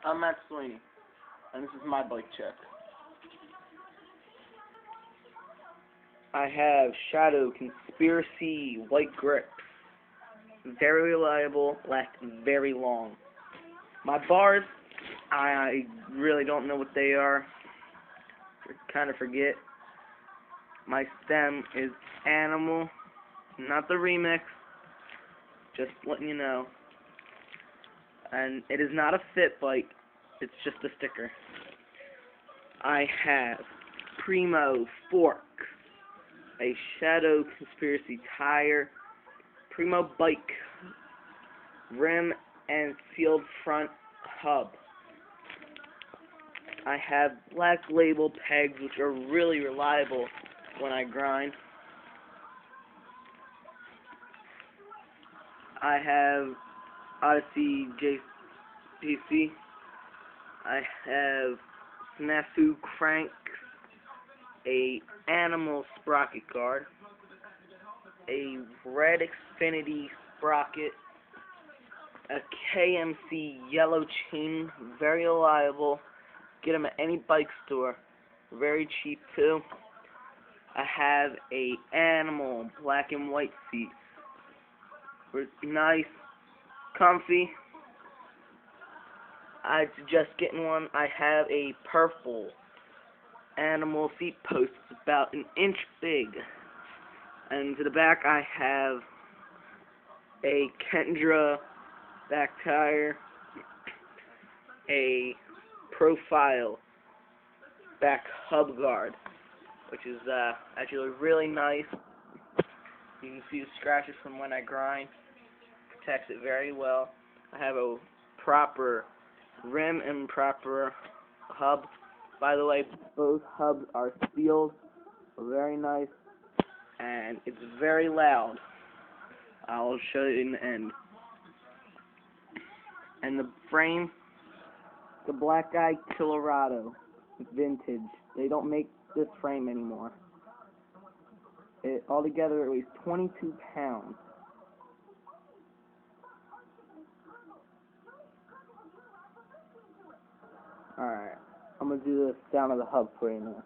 I'm Matt Sweeney, and this is my bike check. I have Shadow Conspiracy white grips. Very reliable, last very long. My bars, I really don't know what they are. Kind of forget. My stem is Animal, not the remix. Just letting you know. And it is not a fit bike, it's just a sticker. I have Primo fork, a Shadow Conspiracy tire, Primo bike, rim and sealed front hub. I have Black Label pegs, which are really reliable when I grind. I have Odyssey JPC. I have Snafu cranks, a Animal sprocket guard, a Red Xfinity sprocket, a KMC yellow chain, very reliable. Get them at any bike store, very cheap too. I have a Animal black and white seat, nice, comfy. I suggest getting one. I have a purple Animal seat post. It's about an inch big. And to the back I have a Kendra back tire, a Profile back hub guard, which is actually really nice. You can see the scratches from when I grind. Protects it very well. I have a proper rim and proper hub. By the way, both hubs are sealed. Very nice. And it's very loud. I'll show you in the end. And the frame, the Black Guy Colorado vintage. They don't make this frame anymore. Altogether it weighs 22 pounds. Alright, I'm going to do the sound of the hub for you now.